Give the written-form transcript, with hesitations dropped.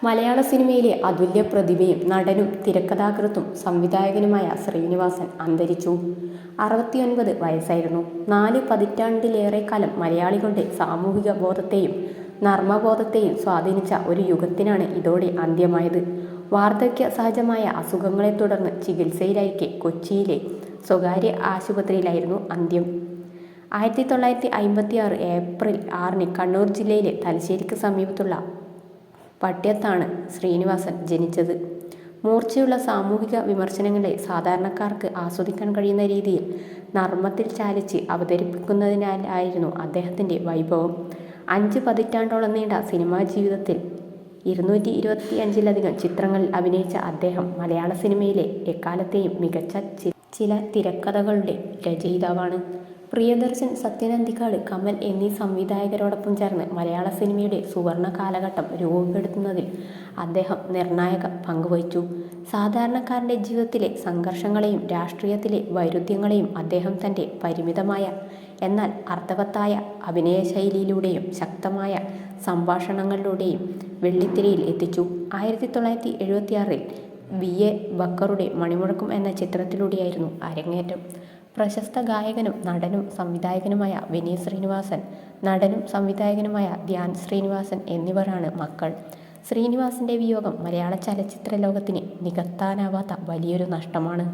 മലയാള സിനിമയിലെ അതുല്യ പ്രതിഭയും നടനും തിരക്കഥാകൃത്തും സംവിധായകനുമായ ശ്രീനിവാസൻ അന്തരിച്ചു. 69 വയസ്സായിരുന്നു. 4 പതിറ്റാണ്ടിലേറെക്കാലം മലയാളികളുടെ സാമൂഹിക ബോധത്തെയും നർമ്മബോധത്തെയും സ്വാധീനിച്ച ഒരു യുഗത്തിനാണ് ഇതോടെ അന്ത്യമായത്. വാർദ്ധക്യ സഹജമായ അസുഖങ്ങളെ തുടർന്ന് ചികിത്സയിലായിരിക്കെ കൊച്ചിയിലെ സ്വകാര്യ ആശുപത്രിയിലായിരുന്നു അന്ത്യം. 1956 ഏപ്രിൽ 6-ന് കണ്ണൂർ ജില്ലയിലെ തലശ്ശേരിക്ക് സമീപത്തുള്ള പട്യത്താണ് ശ്രീനിവാസൻ ജനിച്ചത്. മൂർച്ചയുള്ള സാമൂഹിക വിമർശനങ്ങളെ സാധാരണക്കാർക്ക് ആസ്വദിക്കാൻ കഴിയുന്ന രീതിയിൽ നർമ്മത്തിൽ ചാലിച്ച് അവതരിപ്പിക്കുന്നതിനാലായിരുന്നു അദ്ദേഹത്തിൻ്റെ വൈഭവം. 5 പതിറ്റാണ്ടോളം നീണ്ട സിനിമാ ജീവിതത്തിൽ 225-ലധികം ചിത്രങ്ങളിൽ അഭിനയിച്ച അദ്ദേഹം മലയാള സിനിമയിലെ എക്കാലത്തെയും മികച്ച ചില തിരക്കഥകളുടെ രചയിതാവാണ്. പ്രിയദർശൻ, സത്യൻ അന്തിക്കാട്, കമൽ എന്നീ സംവിധായകരോടൊപ്പം ചേർന്ന് മലയാള സിനിമയുടെ സുവർണ്ണ കാലഘട്ടം രൂപപ്പെടുത്തുന്നതിൽ അദ്ദേഹം നിർണായക പങ്കുവഹിച്ചു. സാധാരണക്കാരൻ്റെ ജീവിതത്തിലെ സംഘർഷങ്ങളെയും രാഷ്ട്രീയത്തിലെ വൈരുദ്ധ്യങ്ങളെയും അദ്ദേഹം തൻ്റെ പരിമിതമായ എന്നാൽ അർത്ഥവത്തായ അഭിനയശൈലിയിലൂടെയും ശക്തമായ സംഭാഷണങ്ങളിലൂടെയും വെള്ളിത്തിരയിൽ എത്തിച്ചു. 1976-ൽ വി.എ. ബക്കറുടെ മണിമുഴക്കം എന്ന ചിത്രത്തിലൂടെയായിരുന്നു അരങ്ങേറ്റം. പ്രശസ്ത ഗായകനും നടനും സംവിധായകനുമായ വിനീത് ശ്രീനിവാസൻ, നടനും സംവിധായകനുമായ ധ്യാൻ ശ്രീനിവാസൻ എന്നിവരാണ് മക്കൾ. ശ്രീനിവാസൻ്റെ വിയോഗം മലയാള ചലച്ചിത്ര ലോകത്തിന് നികത്താനാവാത്ത വലിയൊരു നഷ്ടമാണ്.